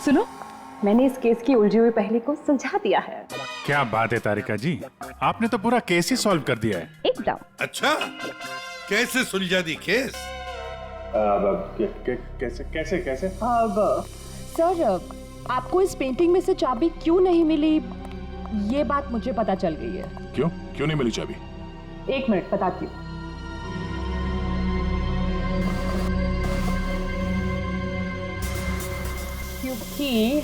सुनो, मैंने इस केस की उलझी हुई पहेली को सुलझा दिया है। क्या बात है तारिका जी, आपने तो पूरा केस ही सॉल्व कर दिया है। एकदम। अच्छा, कैसे सुलझा दी केस? कैसे कैसे कैसे? अब सर, आपको इस पेंटिंग में से चाबी क्यों नहीं मिली, ये बात मुझे पता चल गई है। क्यों क्यों नहीं मिली चाबी? 1 मिनट बताती हूँ। क्योंकि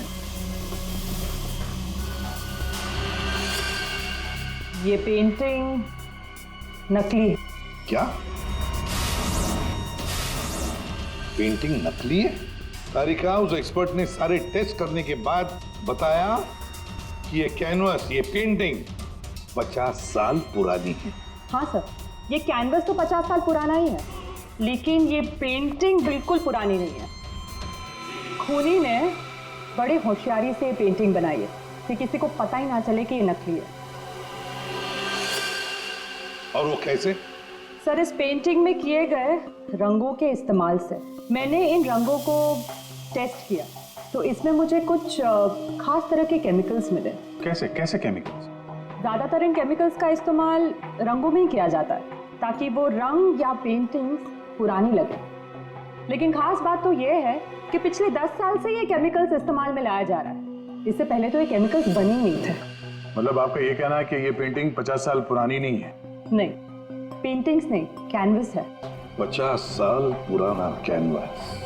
ये पेंटिंग नकली है। क्या पेंटिंग नकली है? तारिका, उस एक्सपर्ट ने सारे टेस्ट करने के बाद बताया कि ये कैनवस, ये पेंटिंग 50 साल पुरानी है। हाँ सर, ये कैनवस तो 50 साल पुराना ही है, लेकिन ये पेंटिंग बिल्कुल पुरानी नहीं है। खूनी ने बड़े होशियारी से ये पेंटिंग बनाई है कि किसी को पता ही ना चले कि ये नकली है। और वो कैसे? सर, इस पेंटिंग में किए गए रंगों के इस्तेमाल से मैंने इन रंगों को टेस्ट किया, तो इसमें मुझे कुछ खास तरह के केमिकल्स मिले। कैसे कैसे केमिकल्स? ज़्यादातर इन केमिकल्स का इस्तेमाल रंगों में ही किया जाता है ताकि वो रंग या पेंटिंग्स पुरानी लगे। लेकिन खास बात तो ये है कि पिछले 10 साल से ये केमिकल्स इस्तेमाल में लाया जा रहा है। इससे पहले तो ये केमिकल्स बने ही नहीं थे। मतलब आपका ये कहना है कि ये पेंटिंग 50 साल पुरानी नहीं है? नहीं, पेंटिंग्स नहीं, कैनवस है। 50 साल पुराना कैनवस।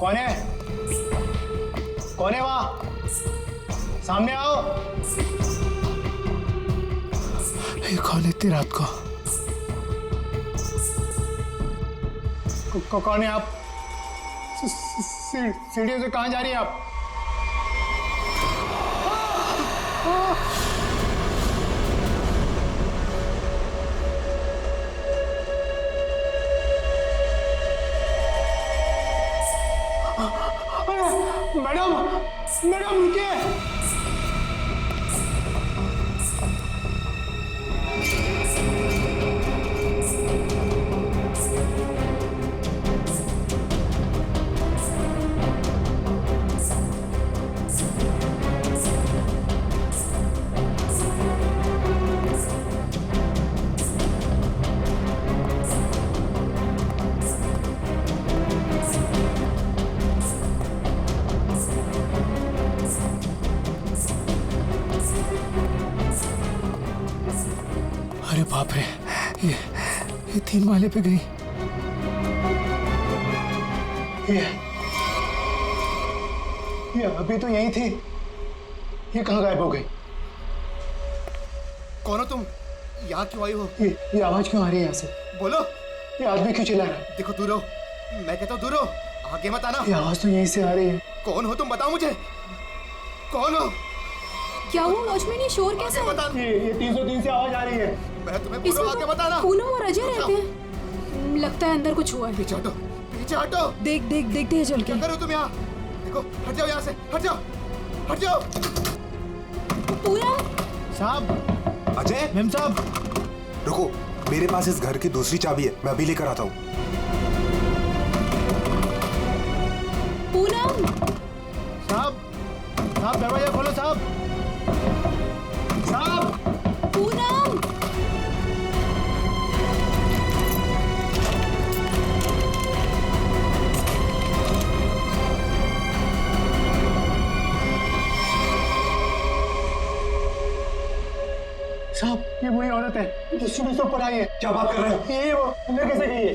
कौन है? कौन है वहां? सामने आओ। ये कौन है इतनी रात को? कौन है आप? सीढ़ियों से कहां जा रही है आप? मैडम, मैडम रुकिए। अरे बाप रे, ये 3 माले पे गई। ये अभी तो यहीं थी, ये कहाँ गायब हो गई? कौन हो तुम? यहाँ क्यों आई हो? ये आवाज क्यों आ रही है यहाँ से? बोलो। ये आदमी क्यों चिल्ला रहा है? देखो, दूर रहो, मैं कहता हूँ दूर रहो, आगे मत आना। ये आवाज तो यहीं से आ रही है। कौन हो तुम? बताओ मुझे, कौन हो? क्या हुआ वॉचमैन, ये शोर कैसा है? ये 303 से आवाज आ रही है। मैं तुम्हें बोल रहा हूँ, आगे मत आना। पूनम और अजय रहते हैं, लगता है अंदर कुछ हुआ है। पीछे हटो, पीछे हटो। देखते हैं चल के। क्या कर रहे हो तुम यहाँ? देखो, हट जाओ यहाँ से, हट जाओ, हट जाओ। पूनम साहब, अजय, मेम साहब, रुको, मेरे पास इस घर की दूसरी चाबी है, मैं अभी लेकर आता हूँ। पूनम। साहब साहब दरवाजा खोलो साहब। साहब पूनम। साहब ये वही औरत है जो सुबह से ऊपर आई है। क्या बात कर रहे हो? ये वो अंदर कैसे गई है?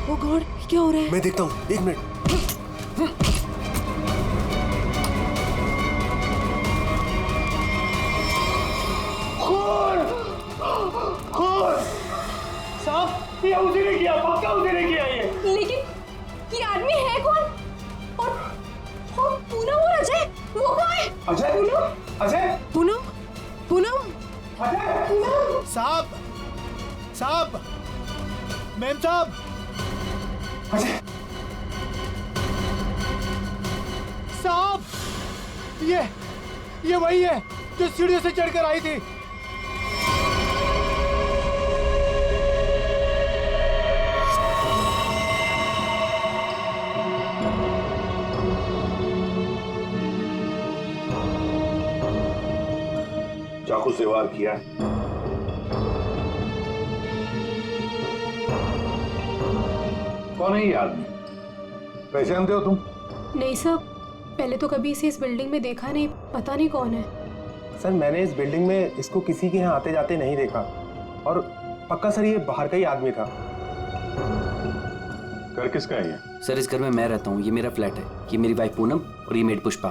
ओ गॉड, क्या हो रहा है? मैं देखता हूँ, 1 मिनट। साहब ये उसी ने किया, पक्का उसी ने किया ये। लेकिन ये आदमी है कौन? और पूनम और अजय, वो कहाँ है? अजय? पूनम? अजय? पूनम? पूनम? अजय? साहब साहब मैम साहब। अजय साहब ये वही है जो सीढ़ियों से चढ़कर आई थी। चाकू से वार किया है। कौन है ये आदमी? पहचानते हो तुम? नहीं साहब, पहले तो कभी इसे इस बिल्डिंग में देखा नहीं, पता नहीं कौन है। सर मैंने इस बिल्डिंग में इसको किसी के यहाँ आते जाते नहीं देखा और पक्का सर ये बाहर का ही आदमी था। घर किसका है ये? सर इस घर में मैं रहता हूँ, ये मेरा फ्लैट है, ये मेरी वाइफ पूनम और ये मेड पुष्पा।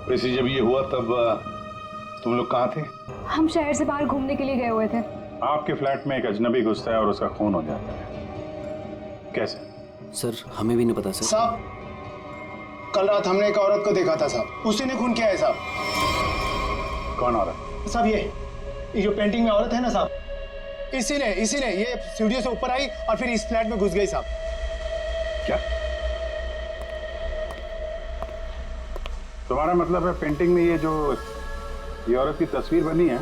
वैसे जब ये हुआ तब तुम लोग कहाँ थे? हम शहर से बाहर घूमने के लिए गए हुए थे। आपके फ्लैट में एक अजनबी घुसता है और उसका खून हो जाता है, कैसे? सर हमें भी नहीं पता सर। साहब कल रात हमने एक औरत को देखा था साहब, उसी ने खून किया है साहब। कौन औरत? साहब ये जो पेंटिंग में औरत है ना साहब, इसी ने ये सीढ़ियों से ऊपर आई और फिर इस फ्लैट में घुस गई साहब। क्या? तुम्हारा मतलब है पेंटिंग में ये औरत की तस्वीर बनी है,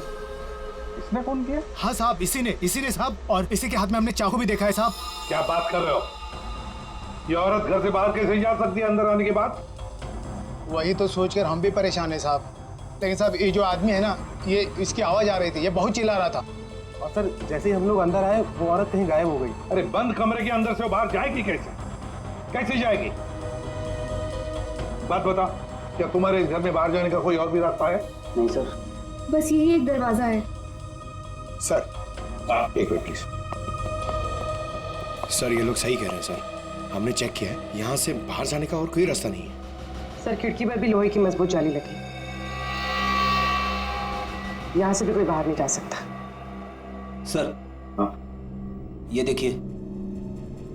इसने खून किया? हाँ साहब इसी ने साहब, और इसी के हाथ में हमने चाकू भी देखा है साहब। क्या बात कर रहे हो? ये औरत घर से बाहर कैसे जा सकती है अंदर आने के बाद? वही तो सोचकर हम भी परेशान है साहब। लेकिन साहब ये जो आदमी है ना, ये इसकी आवाज आ रही थी, ये बहुत चिल्ला रहा था। और सर जैसे ही हम लोग अंदर आए वो औरत कहीं गायब हो गई। अरे बंद कमरे के अंदर से वो बाहर जाएगी कैसे? कैसे जाएगी? बात बता, क्या तुम्हारे इस घर में बाहर जाने का कोई और भी रास्ता है? नहीं सर। बस यही एक दरवाजा है। सर एक मिनट प्लीज। सर ये लोग सही कह रहे हैं सर, हमने चेक किया है, यहाँ से बाहर जाने का और कोई रास्ता नहीं है। सर खिड़की पर भी लोहे की मजबूत जाली लगी, यहाँ से भी कोई बाहर नहीं जा सकता। सर हाँ? ये देखिए,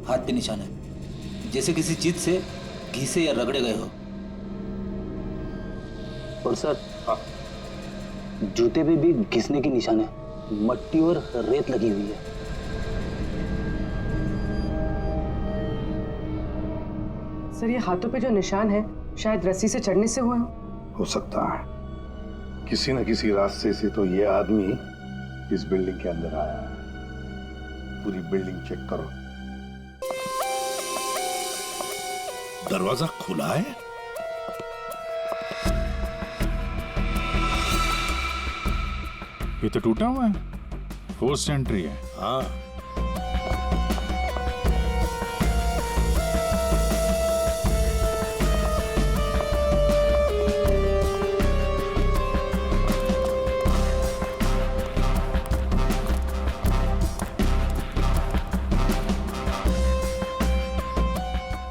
हाथ पे निशान है, जैसे किसी चीज से घिसे या रगड़े गए हो। और सर हाँ? जूते पे भी घिसने की निशान है, मट्टी और रेत लगी हुई है। सर ये हाथों पे जो निशान है शायद रस्सी से चढ़ने से हुआ हो सकता है, किसी न किसी रास्ते से तो ये आदमी इस बिल्डिंग के अंदर आया है। पूरी बिल्डिंग चेक करो। दरवाजा खुला है? ये तो टूटा हुआ है, फोर्स्ड एंट्री है। हाँ।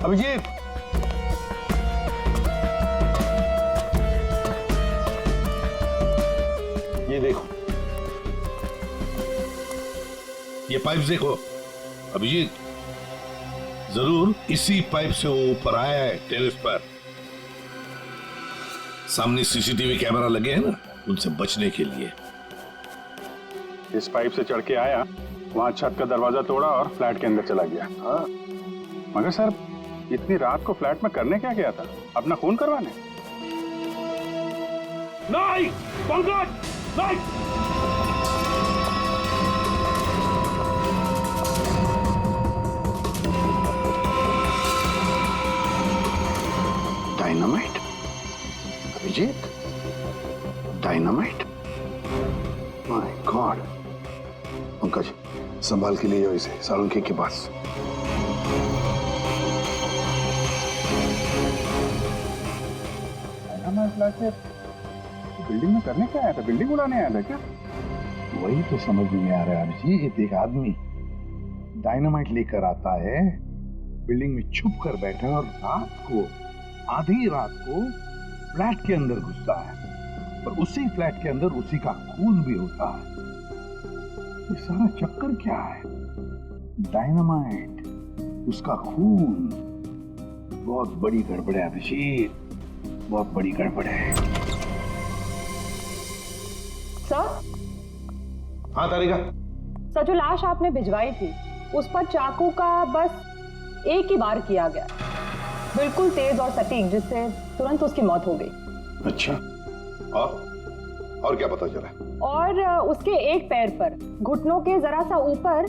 अभिजीत, ये देखो, ये पाइप देखो। अभिजीत, जरूर इसी पाइप से वो ऊपर आया है टेरेस पर। सामने सीसीटीवी कैमरा लगे हैं ना, उनसे बचने के लिए। इस पाइप से चढ़ के आया, वहां छत का दरवाजा तोड़ा और फ्लैट के अंदर चला गया। हाँ? मगर सर इतनी रात को फ्लैट में करने क्या गया था? अपना खून करवाने? नहीं पंकज नहीं। Dynamite? Abhijit, dynamite? My god. Pankaj, संभाल के ले जाओ इसे सालुंखे के पास। बिल्डिंग में करने क्या आया था? बिल्डिंग उड़ाने आया था क्या? वही तो समझ में नहीं आ रहा है अभिजीत। एक आदमी डायनामाइट लेकर आता है, बिल्डिंग में छुप कर बैठा है और रात को, आधी रात को फ्लैट के अंदर घुसता है और उसी फ्लैट के अंदर उसी का खून भी होता है। ये सारा चक्कर क्या है? डायनामाइट, उसका खून। बहुत बड़ी गड़बड़ है अभिजीत, बहुत बड़ी गड़बड़ है। सर? हाँ तारिका। सर, जो लाश आपने भिजवाई थी उस पर चाकू का बस एक ही बार किया गया, बिल्कुल तेज और सटीक, जिससे तुरंत उसकी मौत हो गई। अच्छा, और क्या पता चला? और उसके एक पैर पर घुटनों के जरा सा ऊपर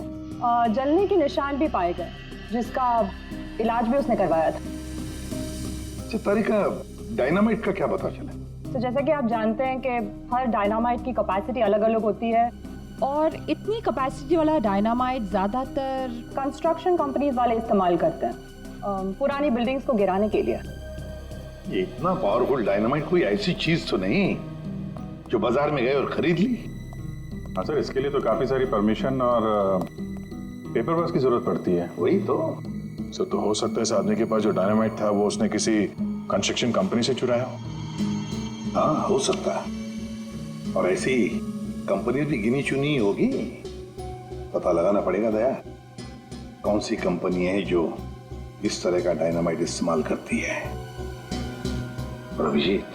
जलने के निशान भी पाए गए, जिसका इलाज भी उसने करवाया था। अच्छा तारिका, डायनामाइट का क्या पता चला? तो जैसा कि आप जानते हैं कि हर डायनामाइट की कैपेसिटी अलग अलग होती है, और इतनी कैपेसिटी वाला डायनामाइट ज्यादातर कंस्ट्रक्शन कंपनीज वाले इस्तेमाल करते हैं पुरानी बिल्डिंग्स को गिराने के लिए। ये इतना पावरफुल डायनामाइट कोई ऐसी चीज तो नहीं जो बाजार में गए और खरीद ली? हाँ सर, इसके लिए तो काफी सारी परमिशन और पेपर वर्क की जरूरत पड़ती है। वही तो। सर, तो हो सकता है इस आदमी के पास जो डायनामाइट था वो उसने किसी कंस्ट्रक्शन कंपनी से चुराया हो। हाँ, हो सकता है। और ऐसी कंपनी भी गिनी चुनी होगी, पता लगाना पड़ेगा दया, कौन सी कंपनी है जो इस तरह का डायनामाइट इस्तेमाल करती है। और अभिजीत,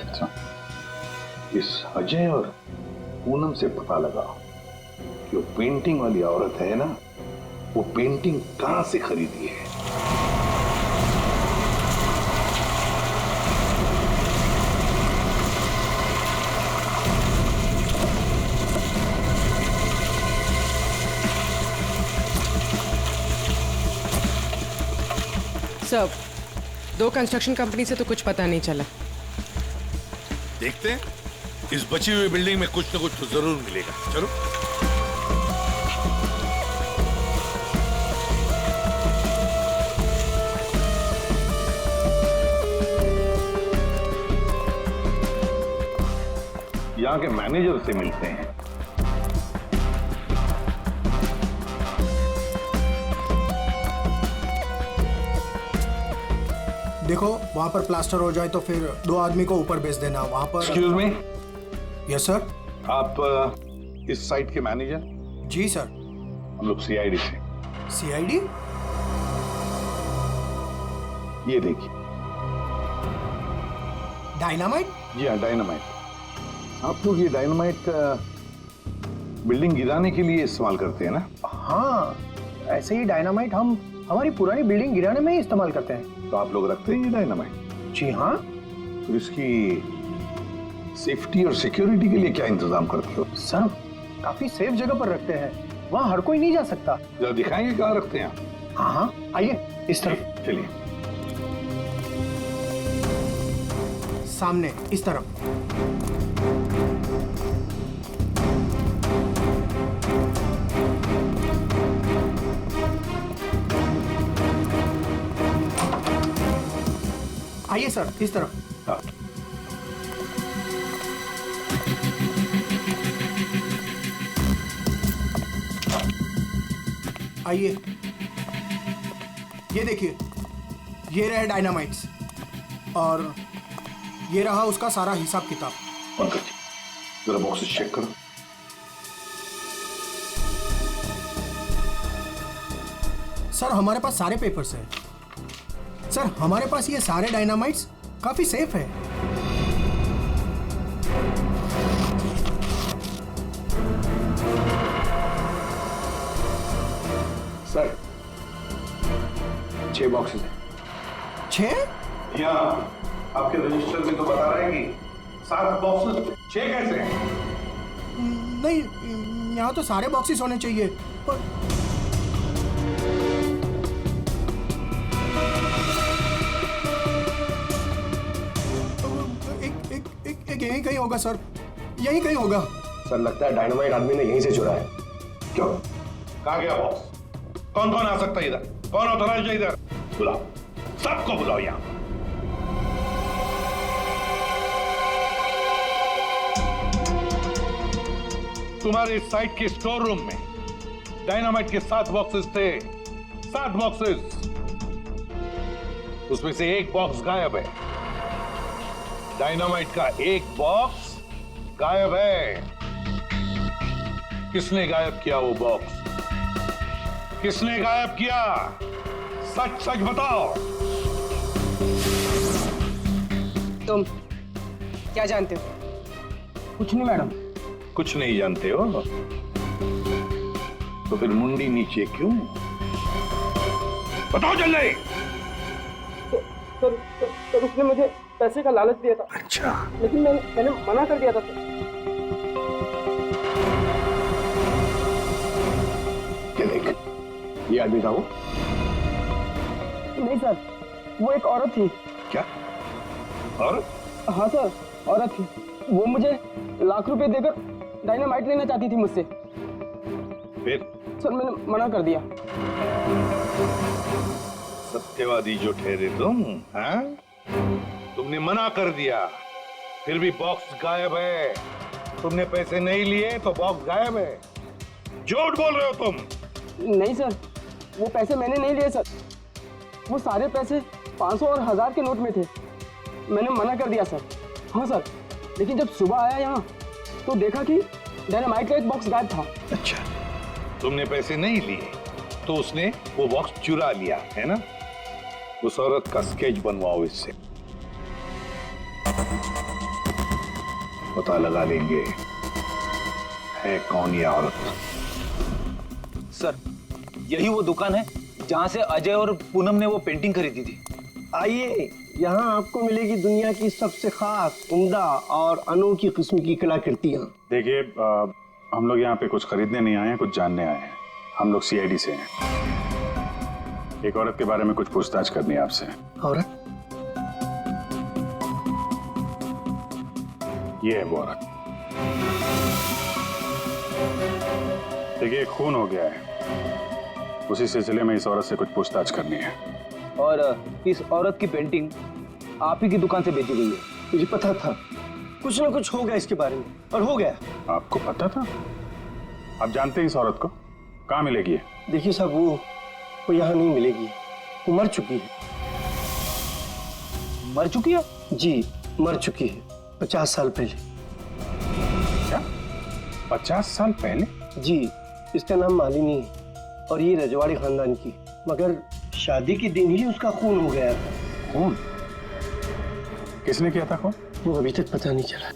इस अजय और पूनम से पता लगाओ कि वो पेंटिंग वाली औरत है ना, वो पेंटिंग कहां से खरीदी है। सर, 2 कंस्ट्रक्शन कंपनी से तो कुछ पता नहीं चला। देखते हैं, इस बची हुई बिल्डिंग में कुछ न कुछ तो जरूर मिलेगा। चलो। यहाँ के मैनेजर से मिलते हैं। देखो, वहाँ पर प्लास्टर हो जाए तो फिर 2 आदमी को ऊपर भेज देना। वहाँ पर। Excuse me. Yes sir. आप इस साइट के मैनेजर? जी सर। हम लोग सीआईडी से। सीआईडी? ये देखिए। डायनामाइट? जी हाँ, डायनामाइट। आप लोग ये डायनामाइट बिल्डिंग गिराने के लिए इस्तेमाल करते हैं ना? हाँ, ऐसे ही डायनामाइट हम हमारी पुरानी बिल्डिंग गिराने में ही इस्तेमाल करते हैं। तो आप लोग रखते हैं ये डायनामाइट? जी हाँ। तो इसकी सेफ्टी और सिक्योरिटी के लिए क्या इंतजाम करते हो? सर, काफी सेफ जगह पर रखते हैं, वहाँ हर कोई नहीं जा सकता। जरा दिखाएंगे कहाँ रखते हैं? हाँ हाँ, आइए इस तरफ। चलिए। सामने इस तरफ। आइए सर, इस तरफ। हाँ। आइए, ये देखिए, ये रहे डायनामाइट्स और ये रहा उसका सारा हिसाब किताब। पंकज, जरा बॉक्सेस चेक करो। सर, हमारे पास सारे पेपर्स हैं। सर, हमारे पास ये सारे डायनामाइट्स काफी सेफ है। सर, 6 बॉक्सेस हैं। 6? यहाँ आपके रजिस्टर में तो बता रहा है कि 7 बॉक्सेस 6 कैसे हैं? नहीं, यहाँ तो सारे बॉक्सेस होने चाहिए, पर एक यहीं कहीं होगा सर, यहीं कहीं होगा। सर लगता है डायनामाइट आदमी ने यहीं से चुराया है। क्यों? कहाँ गया बॉक्स? कौन कौन आ सकता है इधर? कौन ऑथराइज्ड है इधर? बुलाओ, सबको बुलाओ यहाँ। तुम्हारे साइट के स्टोर रूम में डायनामाइट के 7 बॉक्सेस थे। 7 बॉक्सेस, उसमें से एक बॉक्स गायब है। डायनामाइट का एक बॉक्स गायब है। किसने गायब किया वो बॉक्स? किसने गायब किया? सच सच बताओ। तुम क्या जानते हो? कुछ नहीं मैडम। कुछ नहीं जानते हो तो फिर मुंडी नीचे क्यों? बताओ जल्दी। सर उसने मुझे पैसे का लालच दिया था। अच्छा, लेकिन मैंने मना कर दिया था सर। क्या देख, ये आदमी था वो? नहीं सर, वो एक औरत थी। क्या? और? हाँ सर, औरत थी। वो मुझे लाख रुपए देकर डायनामाइट लेना चाहती थी मुझसे। फिर? सर मैंने मना कर दिया। सत्यवादी जो ठहरे तुम, हाँ? तुमने मना कर दिया, फिर भी बॉक्स गायब है। तुमने पैसे नहीं लिए तो बॉक्स गायब है। झूठ बोल रहे हो तुम। नहीं सर, वो पैसे मैंने नहीं लिए सर। वो सारे पैसे 500 और 1000 के नोट में थे। मैंने मना कर दिया सर। हाँ सर, लेकिन जब सुबह आया यहाँ तो देखा कि डायनामाइट का एक बॉक्स गायब था। अच्छा, तुमने पैसे नहीं लिए तो उसने वो बॉक्स चुरा लिया है ना? उस औरत का स्केच बनवाओ इससे, पता लगा लेंगे है कौन ये औरत। सर, यही वो दुकान है जहां से अजय और पूनम ने वो पेंटिंग खरीदी थी। आइए, यहाँ आपको मिलेगी दुनिया की सबसे खास, उम्दा और अनोखी किस्म की कलाकृतियाँ। देखिए, हम लोग यहाँ पे कुछ खरीदने नहीं आए हैं, कुछ जानने आए हैं। हम लोग CID से हैं। एक औरत के बारे में कुछ पूछताछ करनी है आपसे। औरत? ये है वो औरत। देखिए, खून हो गया है, उसी सिलसिले में इस औरत से कुछ पूछताछ करनी है। और इस औरत की पेंटिंग आप ही की दुकान से बेची गई है। मुझे पता था कुछ ना कुछ होगा इसके बारे में, और हो गया। आपको पता था? आप जानते हैं इस औरत को? कहाँ मिलेगी? देखिए साहब, वो यहाँ नहीं मिलेगी। वो मर चुकी है। मर चुकी है? जी, मर चुकी है 50 साल पहले। क्या? 50 साल पहले? जी, इसका नाम मालिनी है और ये रजवाड़ी खानदान की, मगर शादी के दिन ही उसका खून हो गया था। खून? किसने किया था खून? वो अभी तक पता नहीं चला।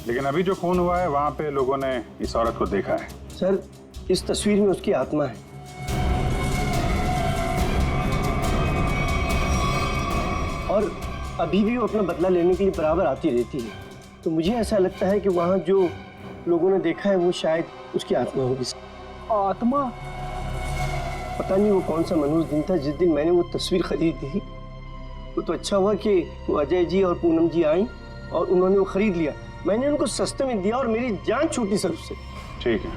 लेकिन अभी जो खून हुआ है वहां पे लोगों ने इस औरत को देखा है। सर, इस तस्वीर में उसकी आत्मा है। और अभी भी वो अपना बदला लेने के लिए बराबर आती रहती है। तो मुझे ऐसा लगता है कि वहाँ जो लोगों ने देखा है वो शायद उसकी आत्मा होगी। आत्मा? पता नहीं वो कौन सा मनहूस दिन था जिस दिन मैंने वो तस्वीर खरीदी थी। वो तो अच्छा हुआ कि वो अजय जी और पूनम जी आई और उन्होंने वो खरीद लिया। मैंने उनको सस्ते में दिया और मेरी जान छूटी सर उससे। ठीक है,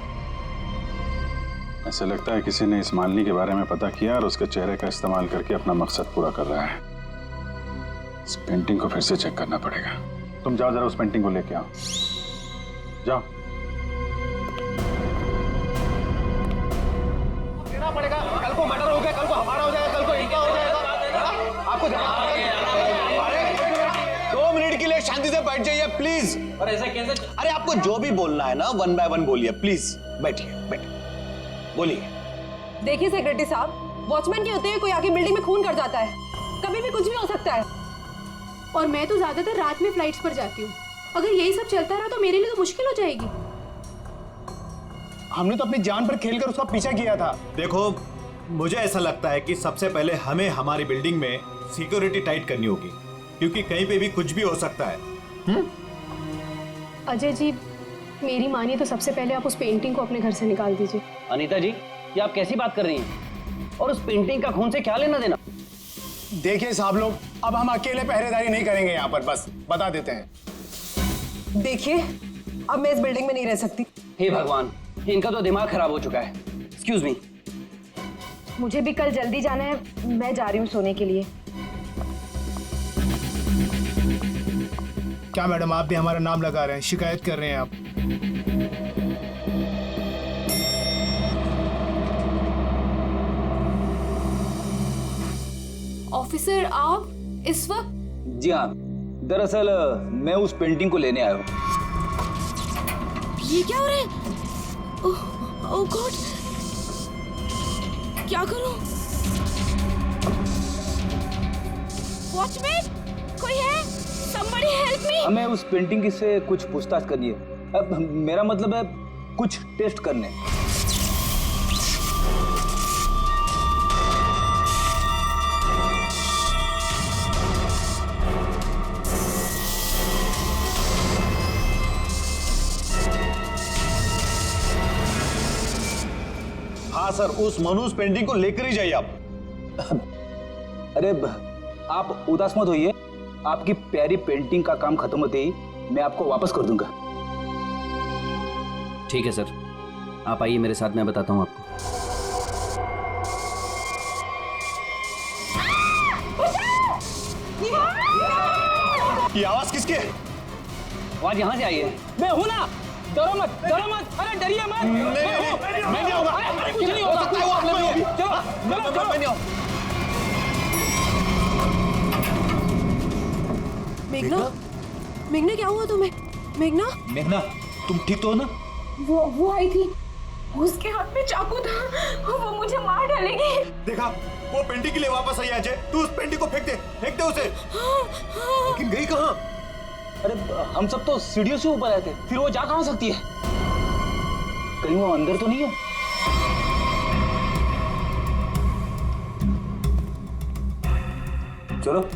ऐसा लगता है किसी ने इस मालिनी के बारे में पता किया और उसके चेहरे का इस्तेमाल करके अपना मकसद पूरा कर रहा है। इस पेंटिंग को फिर से चेक करना पड़ेगा। तुम जाओ, जरा उस पेंटिंग को लेके आओ। जाओ। देना पड़ेगा। कल को मर्डर हो गया, कल को हमारा हो जाएगा, कल को इनका हो जाएगा। आपको 2 मिनट के लिए शांति से बैठ जाइए प्लीज। और ऐसा कैसे? अरे आपको जो भी बोलना है ना 1 बाय 1 बोलिए प्लीज। बैठिए, बैठिए, बोलिए। देखिए सेक्रेटरी साहब, वॉचमैन के होते हुए कोई आके बिल्डिंग में खून कर जाता है। कभी भी कुछ भी हो सकता है। और मैं तो ज्यादातर रात में फ्लाइट्स पर जाती हूँ। अगर यही सब चलता रहा तो मेरे लिए तो मुश्किल हो जाएगी। हमने तो अपनी जान पर खेलकर उसका पीछा किया था। देखो, मुझे ऐसा लगता है कि सबसे पहले हमें हमारी बिल्डिंग में सिक्योरिटी टाइट करनी होगी, क्योंकि कहीं पे भी कुछ भी हो सकता है। अजय जी, मेरी मानिए तो सबसे पहले आप उस पेंटिंग को अपने घर से निकाल दीजिए। अनीता जी, ये आप कैसी बात कर रही हैं? और उस पेंटिंग का खून से क्या लेना देना? देखिए साहब लोग, अब हम अकेले पहरेदारी नहीं करेंगे यहाँ पर, बस बता देते हैं। देखिए, अब मैं इस बिल्डिंग में नहीं रह सकती। हे भगवान, इनका तो दिमाग खराब हो चुका है। Excuse me. मुझे भी कल जल्दी जाना है, मैं जा रही हूँ सोने के लिए। क्या मैडम, आप भी हमारा नाम लगा रहे हैं, शिकायत कर रहे हैं आप? ऑफिसर, आप इस वक्त? जी हाँ, दरअसल मैं उस पेंटिंग को लेने आया हूँ। ये क्या हो रहा है? ओह गॉड, क्या करूं? वॉचमैन, कोई है? Somebody help me! हमें उस पेंटिंग से कुछ पूछताछ करनी है। अब मेरा मतलब है कुछ टेस्ट करने। हाँ सर, उस मनुष्य पेंटिंग को लेकर ही जाइए आप। अरे आप उदास मत होइए, आपकी प्यारी पेंटिंग का काम खत्म होते ही मैं आपको वापस कर दूंगा। ठीक है सर, आप आइए मेरे साथ, मैं बताता हूँ आपको। ये आवाज किसकी है? आवाज यहाँ से आई है। मैं हूँ ना, डरो मत, डरो मत, अरे डरिए मत। मैं नहीं आऊंगा। कुछ नहीं होगा। चलो, मैं नहीं आऊंगा। मेघना, मेघना क्या हुआ तुम्हें? मेघना, मेघना, तुम ठीक तो हो ना? वो आई थी, उसके हाथ में चाकू था, वो मुझे मार डालेगी। देखा, वो पेंटिंग के लिए वापस आई अजय। तू उस पेंटिंग को फेंक दे उसे। लेकिन गई कहाँ? अरे हम सब तो सीढ़ियों से ऊपर आए थे, फिर वो जा कहाँ सकती है? कहीं वो अंदर तो नहीं है? चलो।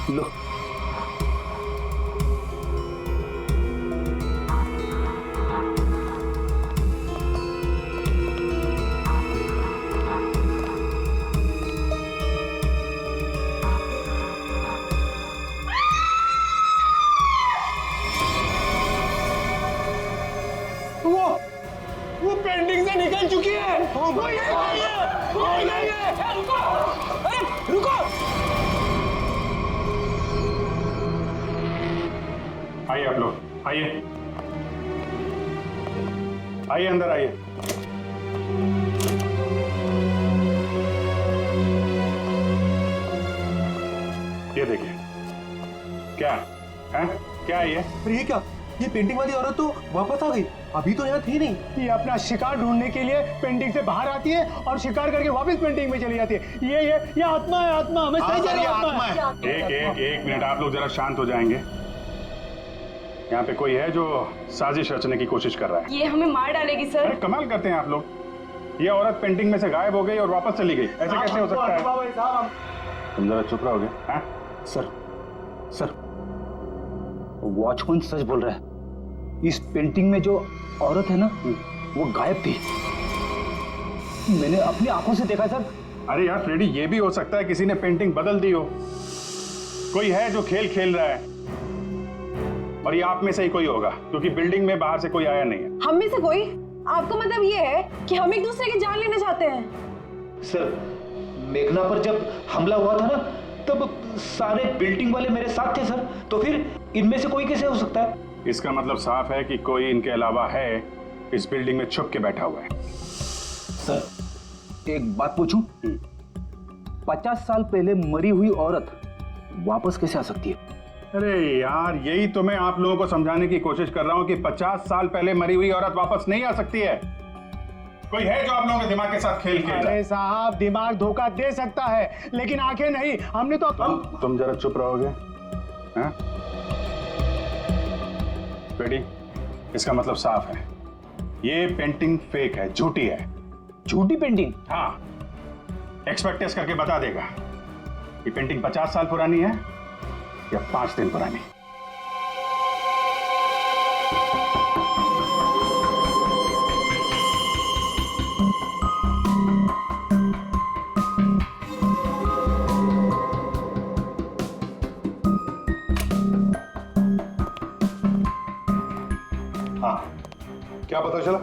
लो। वो पेंटिंग से निकल चुकी है। वो ये रुको, अरे रुको। आइए आप लोग, आइए आइए, अंदर आइए। ये देखिए, क्या है? क्या है ये? पर ये क्या? ये पेंटिंग वाली औरत तो वापस आ गई, अभी तो यहाँ थी नहीं। ये अपना शिकार ढूंढने के लिए पेंटिंग से बाहर आती है और शिकार करके वापस पेंटिंग में चली जाती है। ये आत्मा है, आत्मा। हमें सही कह रही है, आत्मा है। एक मिनट, आप लोग जरा शांत हो जाएंगे। यहाँ पे कोई है जो साजिश रचने की कोशिश कर रहा है। ये हमें मार डालेगी सर। अरे कमाल करते हैं आप लोग। ये औरत पेंटिंग में से गायब हो गई और वापस चली गई, ऐसे कैसे हो सकता है? तुम जरा चुप रहोगे? हाँ सर, वॉचमैन सच बोल रहा है। इस पेंटिंग में जो औरत है ना, वो गायब थी। मैंने अपनी आंखों से देखा सर। अरे यार फ्रेडी, ये भी हो सकता है किसी ने पेंटिंग बदल दी हो। कोई है जो खेल खेल रहा है, और ये आप में से ही कोई होगा, क्योंकि बिल्डिंग में बाहर से कोई आया नहीं है। हम में से कोई? आपका मतलब ये है कि हम एक दूसरे की जान लेना चाहते हैं? सर, मेघना पर जब हमला हुआ था ना, तब सारे बिल्डिंग वाले मेरे साथ थे सर। तो फिर इनमें से कोई कैसे हो सकता है? इसका मतलब साफ है कि कोई इनके अलावा है, इस बिल्डिंग में छुप के बैठा हुआ है। सर, एक बात पूछूं? 50 साल पहले मरी हुई औरत वापस कैसे आ सकती है? अरे यार, यही तो मैं आप लोगों को समझाने की कोशिश कर रहा हूं कि 50 साल पहले मरी हुई औरत वापस नहीं आ सकती है। कोई है जो आप लोगों के दिमाग के साथ खेल खेल रहा है? अरे साहब, दिमाग धोखा दे सकता है, लेकिन आंखें नहीं। हमने तो तुम जरा चुप रहोगे? हाँ? रेडी, इसका मतलब साफ है, ये पेंटिंग फेक है, झूठी है। झूठी पेंटिंग? हाँ, एक्सपर्ट टेस्ट करके बता देगा ये पेंटिंग 50 साल पुरानी है या 5 दिन पुरानी। क्या पता चला?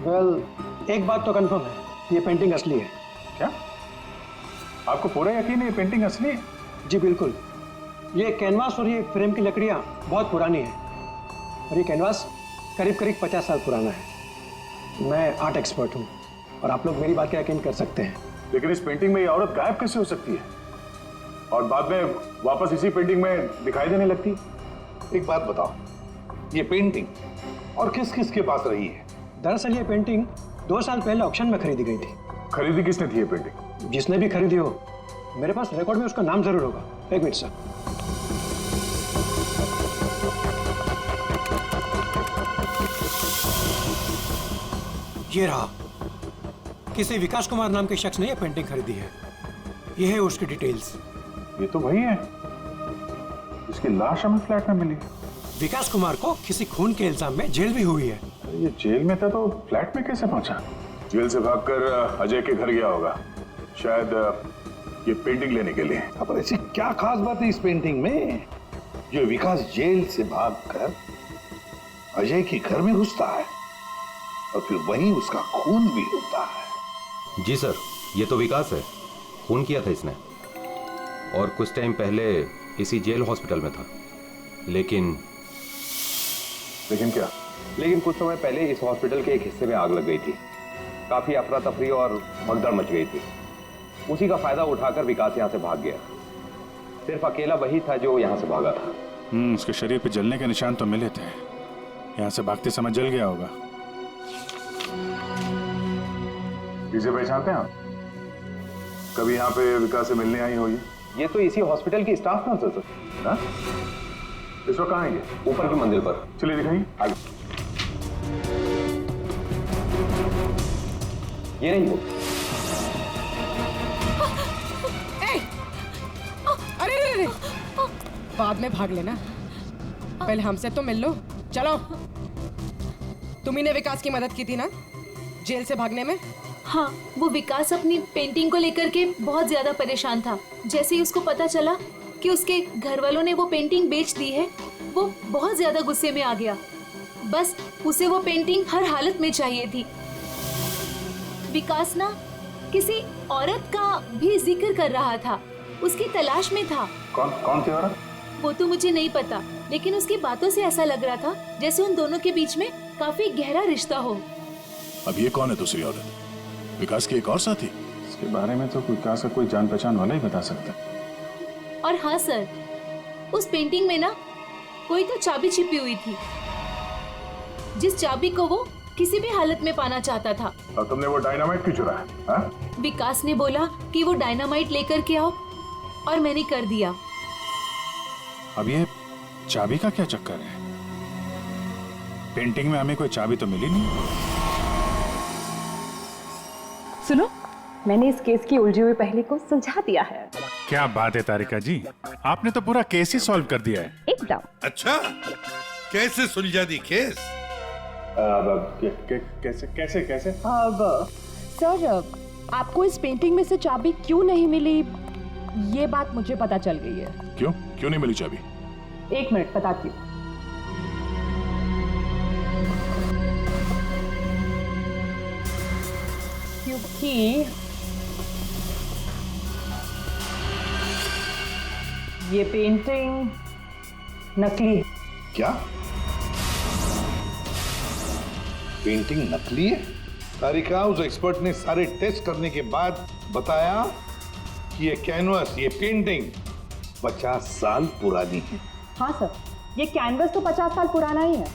वेल, एक बात तो कंफर्म है, ये पेंटिंग असली है। क्या? आपको पूरा यकीन है ये पेंटिंग असली है? जी बिल्कुल। ये कैनवास और ये फ्रेम की लकड़ियाँ बहुत पुरानी है और ये कैनवास करीब करीब 50 साल पुराना है। मैं आर्ट एक्सपर्ट हूँ और आप लोग मेरी बात का यकीन कर सकते हैं। लेकिन इस पेंटिंग में ये औरत गायब कैसे हो सकती है और बाद में वापस इसी पेंटिंग में दिखाई देने लगती? एक बात बताओ, ये पेंटिंग और किस किस के पास रही है? दरअसल ये पेंटिंग 2 साल पहले ऑक्शन में खरीदी गई थी। खरीदी किसने थी ये पेंटिंग? जिसने भी खरीदी हो, मेरे पास रिकॉर्ड में उसका नाम जरूर होगा। एक मिनट सर। ये रहा, किसी विकास कुमार नाम के शख्स ने यह पेंटिंग खरीदी है। यह है उसकी डिटेल्स। ये तो वही है इसकी लाश हमें फ्लैट में मिली। विकास कुमार को किसी खून के इल्जाम में जेल भी हुई है। ये जेल में था तो फ्लैट में कैसे पहुंचा? जेल से भागकर अजय के घर गया होगा, शायद ये पेंटिंग लेने के लिए। अब ऐसी क्या खास बात है इस पेंटिंग में जो विकास जेल से भागकर अजय के घर में घुसता है और फिर वहीं उसका खून भी होता है? जी सर, ये तो विकास है, खून किया था इसने और कुछ टाइम पहले इसी जेल हॉस्पिटल में था। लेकिन क्या? लेकिन कुछ समय पहले इस हॉस्पिटल के एक हिस्से में आग लग गई थी। काफी अफरा तफरी और भगदड़ मच गई थी। उसी का फायदा उठाकर विकास यहाँ से भाग गया। सिर्फ अकेला वही था जो यहाँ से भागा था। उसके शरीर पे जलने के निशान तो मिले थे, यहाँ से भागते समय जल गया होगा। इसे पहचानते हैं आप? कभी यहाँ पे विकास से मिलने आई होगी? ये तो इसी हॉस्पिटल की स्टाफ नर्स है सर। इस वक्त कहाँ है ये? ऊपर की मंजिल पर। चलिए दिखाइए। आगे। ये नहीं हो। अरे अरे अरे, बाद में भाग लेना, पहले हमसे तो मिल लो। चलो, तुम्ही ने विकास की मदद की थी ना जेल से भागने में? हाँ, वो विकास अपनी पेंटिंग को लेकर के बहुत ज्यादा परेशान था। जैसे ही उसको पता चला कि उसके घर वालों ने वो पेंटिंग बेच दी है, वो बहुत ज्यादा गुस्से में आ गया। बस उसे वो पेंटिंग हर हालत में चाहिए थी। विकास ना किसी औरत का भी जिक्र कर रहा था, उसकी तलाश में था। कौन थी औरत? वो तो मुझे नहीं पता, लेकिन उसकी बातों से ऐसा लग रहा था जैसे उन दोनों के बीच में काफी गहरा रिश्ता हो। अब ये कौन है दूसरी औरत? विकास की एक और साथी? इसके बारे में तो विकास का कोई जान पहचान वाला ही बता सकता है। और हाँ सर, उस पेंटिंग में ना कोई तो चाबी छिपी हुई थी, जिस चाबी को वो किसी भी हालत में पाना चाहता था। और तुमने वो डायनामाइट क्यों चुराया? विकास ने बोला कि वो डायनामाइट लेकर के आओ और मैंने कर दिया। अब ये चाबी का क्या चक्कर है? पेंटिंग में हमें कोई चाबी तो मिली नहीं। सुनो, मैंने इस केस की उलझी हुई पहेली को सुलझा दिया है। क्या बात है तारिका जी, आपने तो पूरा केस ही सॉल्व कर दिया है। एकदम। अच्छा, कैसे सुलझा दी केस? कैसे कैसे कैसे? अब सर, आपको इस पेंटिंग में से चाबी क्यों नहीं मिली, ये बात मुझे पता चल गई है। क्यों नहीं मिली चाबी? 1 मिनट बताती हूँ। क्योंकि ये पेंटिंग नकली है। क्या? पेंटिंग नकली है? तारिका, उस एक्सपर्ट ने सारे टेस्ट करने के बाद बताया कि ये कैनवस, ये पेंटिंग 50 साल पुरानी है। हाँ सर, ये कैनवस तो 50 साल पुराना ही है,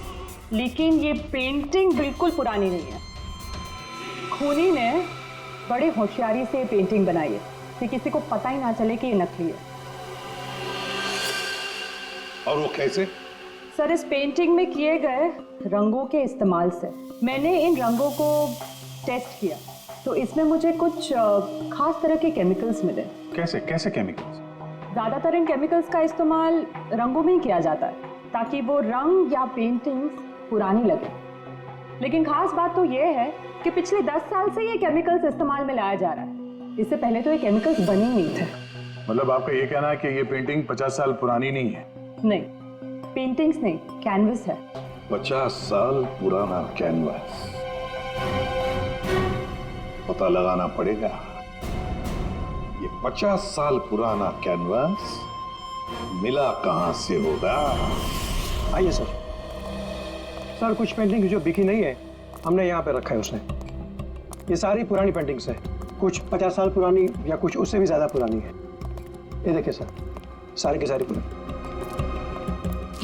लेकिन ये पेंटिंग बिल्कुल पुरानी नहीं है। खूनी ने बड़े होशियारी से पेंटिंग बनाई है कि किसी को पता ही ना चले कि ये नकली है। और वो कैसे? सर, इस पेंटिंग में किए गए रंगों के इस्तेमाल से मैंने इन रंगों को टेस्ट किया, तो इसमें मुझे कुछ खास तरह के केमिकल्स मिले। कैसे कैसे केमिकल्स? ज़्यादातर इन केमिकल्स का इस्तेमाल रंगों में ही किया जाता है ताकि वो रंग या पेंटिंग्स पुरानी लगे। लेकिन खास बात तो ये है कि पिछले 10 साल से ये केमिकल्स इस्तेमाल में लाया जा रहा है। इससे पहले तो ये केमिकल्स बने ही नहीं थे। मतलब आपका ये कहना है कि ये पेंटिंग 50 साल पुरानी नहीं है? नहीं, पेंटिंग्स नहीं, कैनवस है। 50 साल पुराना कैनवास, पता लगाना पड़ेगा ये 50 साल पुराना कैनवास मिला कहां से होगा। आइए सर। सर, कुछ पेंटिंग जो बिकी नहीं है हमने यहाँ पे रखा है उसने। ये सारी पुरानी पेंटिंग्स है, कुछ 50 साल पुरानी या कुछ उससे भी ज्यादा पुरानी है। ये देखिए सर, सारी की सारी पुरानी।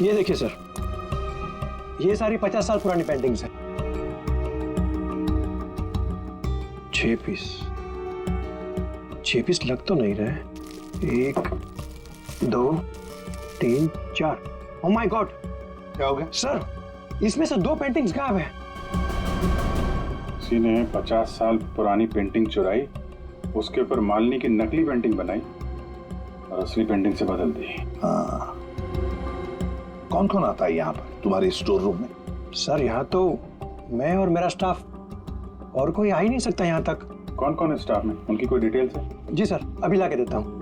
ये देखिए सर, ये सारी 50 साल पुरानी पेंटिंग्स है। 6 पीस लग तो नहीं रहे। 1 2 3 4। ओह माय गॉड, क्या हो गया सर? इसमें से 2 पेंटिंग्स गायब है। किसी ने 50 साल पुरानी पेंटिंग चुराई, उसके ऊपर मालिनी की नकली पेंटिंग बनाई और असली पेंटिंग से बदल दी। हाँ, कौन कौन आता है यहाँ पर तुम्हारे स्टोर रूम में? सर, यहाँ तो मैं और मेरा स्टाफ, और कोई आ ही नहीं सकता यहाँ तक। कौन कौन है स्टाफ में? उनकी कोई डिटेल्स है? जी सर, अभी ला के देता हूँ।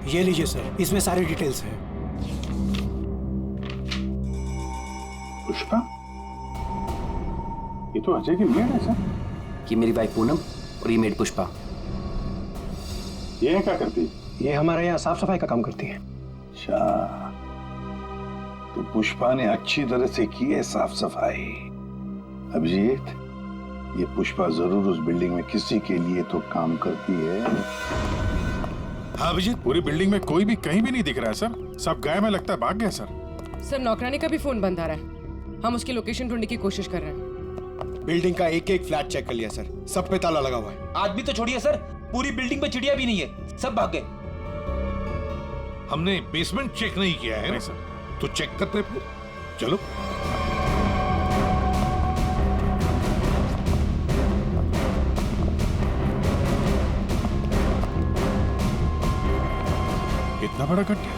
ये लीजिए सर, इसमें सारी डिटेल्स हैं। पुष्पा, ये तो अजय की मेड है सर। ये मेरी वाइफ पूनम और ये मेड पुष्पा। ये क्या करती है? ये हमारे यहाँ साफ सफाई का काम करती है। अच्छा, तो पुष्पा ने अच्छी तरह से की है साफ सफाई। अभिजीत, ये पुष्पा जरूर उस बिल्डिंग में किसी के लिए तो काम करती है। हाँ अभिजीत, पूरी बिल्डिंग में कोई भी कहीं भी नहीं दिख रहा है सर। सब गायब है, लगता है भाग गया सर। सर, नौकरानी का भी फोन बंद आ रहा है। हम उसकी लोकेशन ढूंढने की कोशिश कर रहे हैं। बिल्डिंग का एक एक फ्लैट चेक कर लिया सर, सब पे ताला लगा हुआ है। आदमी तो छोड़िए सर, पूरी बिल्डिंग पे चिड़िया भी नहीं है, सब भाग गए। हमने बेसमेंट चेक नहीं किया है ना सर, तो चेक करते फिर। चलो। इतना बड़ा गड्ढा?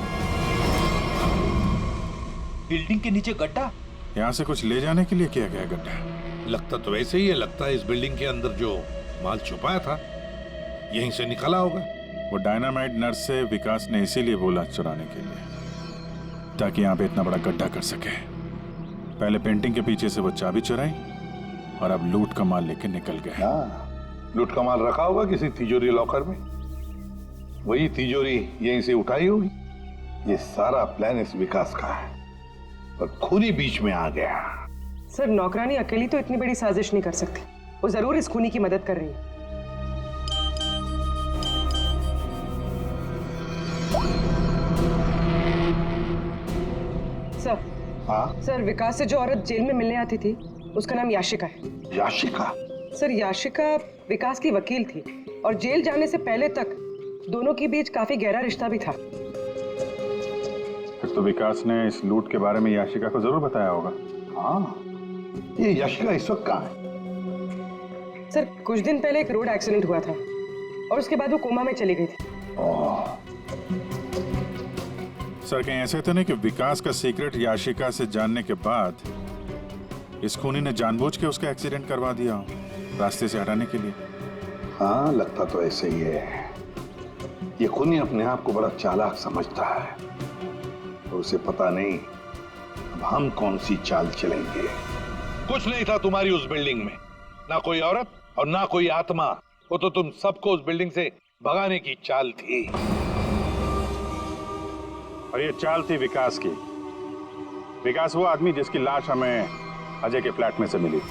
बिल्डिंग के नीचे गड्ढा? यहाँ से कुछ ले जाने के लिए किया गया गड्ढा? लगता तो वैसे ही है। लगता है इस बिल्डिंग के अंदर जो माल छुपाया था यहीं से निकला होगा। वो डायनामाइट नर्स से विकास ने इसीलिए बोला चुराने के लिए, ताकि यहाँ पे इतना बड़ा गड्ढा कर सके। पहले पेंटिंग के पीछे से वो चाबी चुराई और अब लूट का माल लेके निकल गए। हाँ, लूट का माल रखा होगा किसी तिजोरी लॉकर में, वही तिजोरी यहीं से उठाई होगी। ये सारा प्लान इस विकास का है, पर खुद ही बीच में आ गया। सर, नौकरानी अकेली तो इतनी बड़ी साजिश नहीं कर सकती। वो जरूर इस खूनी की मदद कर रही है। सर। हाँ? सर, विकास से जो औरत जेल में मिलने आती थी उसका नाम याशिका है। याशिका? सर, याशिका विकास की वकील थी और जेल जाने से पहले तक दोनों के बीच काफी गहरा रिश्ता भी था। फिर तो विकास ने इस लूट के बारे में याशिका को जरूर बताया होगा। हाँ, ये याशिका इस वक्त कहाँ है? सर, कुछ दिन पहले एक रोड एक्सीडेंट हुआ था और उसके बाद वो कोमा में चली गई थी। सर, कहीं ऐसे तो नहीं कि विकास का सीक्रेट याशिका से जानने के बाद इस खूनी ने जानबूझ के उसका एक्सीडेंट करवा दिया हो, रास्ते से हटाने के लिए? हाँ, लगता तो ऐसे ही है। ये खूनी अपने आप को बड़ा चालाक समझता है, तो उसे पता नहीं अब हम कौन सी चाल चलेंगे। कुछ नहीं था तुम्हारी उस बिल्डिंग में, ना कोई औरत और ना कोई आत्मा। वो तो तुम सबको उस बिल्डिंग से भगाने की चाल थी। और ये चाल थी विकास की। विकास वो आदमी जिसकी लाश हमें अजय के फ्लैट में से मिली।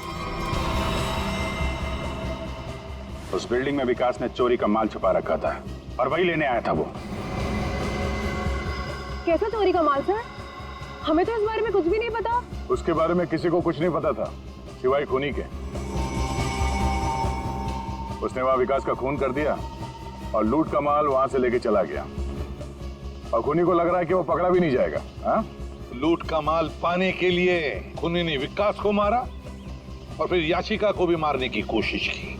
उस बिल्डिंग में विकास ने चोरी का माल छुपा रखा था और वही लेने आया था वो। कैसा चोरी का माल सर? हमें तो इस बारे में कुछ भी नहीं पता। उसके बारे में किसी को कुछ नहीं पता था सिवाय खूनी के। उसने वहां विकास का खून कर दिया और लूट का माल वहां से लेके चला गया। और खूनी को लग रहा है कि वो पकड़ा भी नहीं जाएगा। हाँ? लूट का माल पाने के लिए खूनी ने विकास को मारा और फिर याशिका को भी मारने की कोशिश की।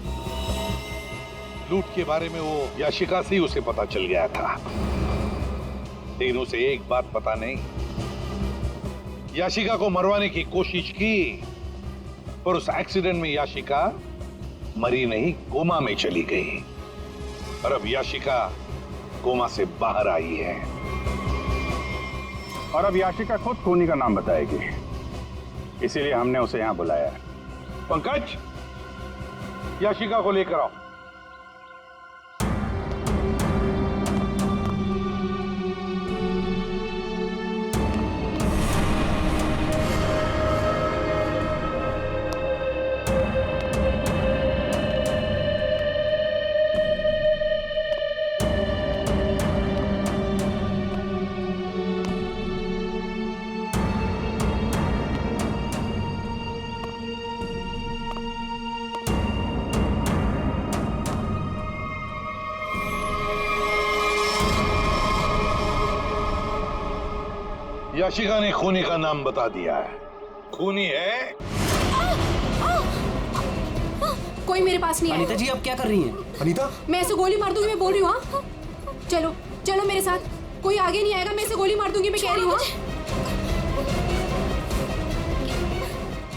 लूट के बारे में वो याशिका से ही उसे पता चल गया था, लेकिन उसे एक बात पता नहीं, याशिका को मरवाने की कोशिश की, पर उस एक्सीडेंट में याशिका मरी नहीं, कोमा में चली गई। और अब याशिका कोमा से बाहर आई है। और अब याशिका खुद खूनी का नाम बताएगी, इसीलिए हमने उसे यहां बुलाया है। पंकज, याशिका को लेकर आओ। याशिका ने खूनी का नाम बता दिया है। खूनी है। कोई मेरे पास नहीं है। अनीता जी आप क्या कर रही हैं? अनीता, मैं ऐसे गोली मार दूंगी, मैं बोल रही हूँ। हाँ? चलो चलो मेरे साथ, कोई आगे नहीं आएगा, मैं ऐसे गोली मार दूंगी, मैं कह रही हूँ।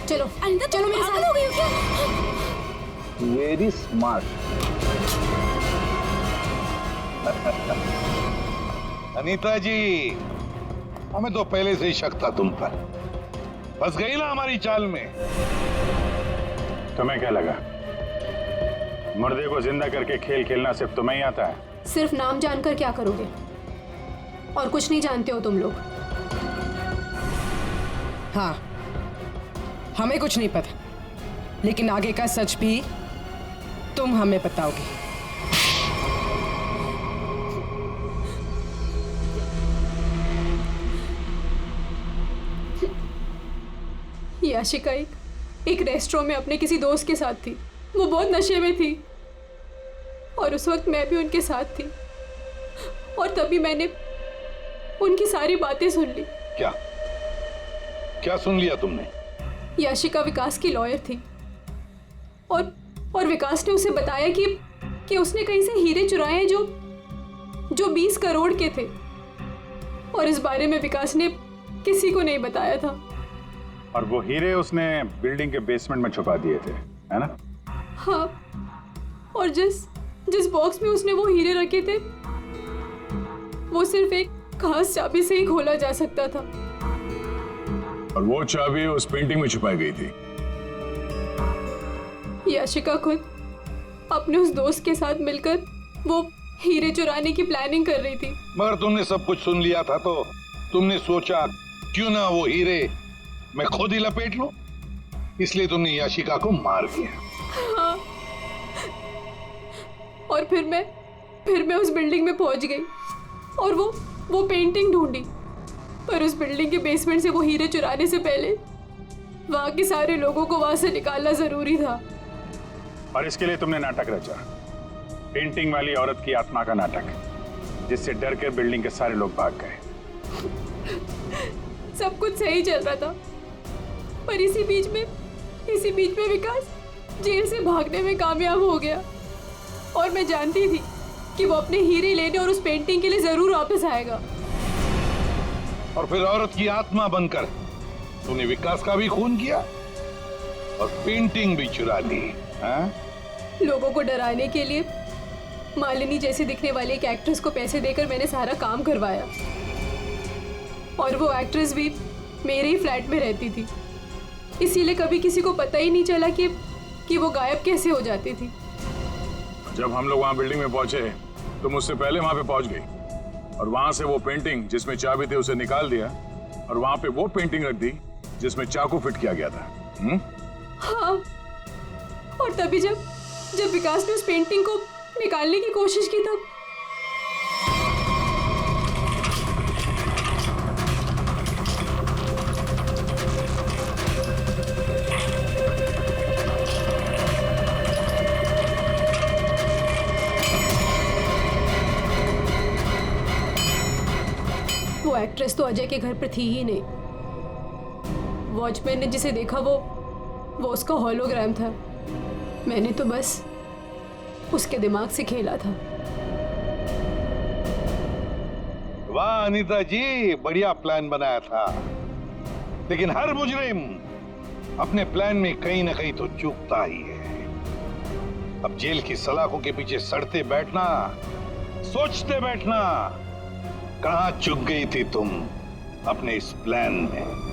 चलो अनीता, चलो मेरे साथ। हो गई हो क्या? Very smart. अनीता जी, हमें तो पहले से ही शक था तुम पर। फंस गई ना हमारी चाल में। तुम्हें क्या लगा मुर्दे को जिंदा करके खेल खेलना सिर्फ तुम्हें ही आता है? सिर्फ नाम जानकर क्या करोगे? और कुछ नहीं जानते हो तुम लोग। हाँ, हमें कुछ नहीं पता, लेकिन आगे का सच भी तुम हमें बताओगे। याशिका एक रेस्टोरेंट में अपने किसी दोस्त के साथ थी। वो बहुत नशे में थी और उस वक्त मैं भी उनके साथ थी, और तभी मैंने उनकी सारी बातें सुन ली। क्या क्या सुन लिया तुमने? याशिका विकास की लॉयर थी और विकास ने उसे बताया कि उसने कहीं से हीरे चुराए हैं जो 20 करोड़ के थे, और इस बारे में विकास ने किसी को नहीं बताया था। और वो हीरे उसने बिल्डिंग के बेसमेंट में छुपा दिए थे, है ना? हाँ, और जिस बॉक्स में उसने वो हीरे रखे थे वो सिर्फ एक खास चाबी से ही खोला जा सकता था। और वो चाबी उस पेंटिंग में छुपाई गई थी। याशिका खुद अपने उस दोस्त के साथ मिलकर वो हीरे चुराने की प्लानिंग कर रही थी। मगर तुमने सब कुछ सुन लिया था तो तुमने सोचा क्यों ना वो हीरे मैं खुद ही लपेट लूं, इसलिए तुमने याशिका को मार दिया। हाँ। और फिर मैं उस बिल्डिंग में पहुंच गई और वो पेंटिंग ढूंढी, पर उस बिल्डिंग के बेसमेंट से वो हीरे चुराने से पहले वहां के सारे लोगों को वहां से निकालना जरूरी था। और इसके लिए तुमने नाटक रचा, पेंटिंग वाली औरत की आत्मा का नाटक, जिससे डर के बिल्डिंग के सारे लोग भाग गए। सब कुछ सही चल रहा था, पर इसी बीच में विकास जेल से भागने में कामयाब हो गया, और मैं जानती थी कि वो अपने हीरे लेने और उस पेंटिंग के लिए जरूर वापस आएगा। और फिर औरत की आत्मा बनकर तूने विकास का भी खून किया और पेंटिंग भी चुरा ली। हाँ? लोगों को डराने के लिए मालिनी जैसी दिखने वाली एक एक्ट्रेस को पैसे देकर मैंने सारा काम करवाया, और वो एक्ट्रेस भी मेरे ही फ्लैट में रहती थी, इसीलिए कभी किसी को पता ही नहीं चला कि वो गायब कैसे हो जाती थी। जब हम लोग वहां बिल्डिंग में पहुंचे तो मुझसे पहले वहां पे पहुंच गई, और वहां से वो पेंटिंग जिसमें चाबी थी उसे निकाल दिया, और वहां पे वो पेंटिंग रख दी जिसमें चाकू फिट किया गया था। हाँ, और तभी जब विकास ने उस पेंटिंग को निकालने की कोशिश की तब एक्ट्रेस तो अजय के घर पर थी ही नहीं। वॉचमैन ने जिसे देखा वो उसका होलोग्राम था। मैंने तो बस उसके दिमाग से खेला था। वाह अनीता जी, बढ़िया प्लान बनाया था, लेकिन हर मुजरिम अपने प्लान में कहीं ना कहीं तो चूकता ही है। अब जेल की सलाखों के पीछे सड़ते बैठना, सोचते बैठना, कहां चूक गई थी तुम अपने इस प्लान में?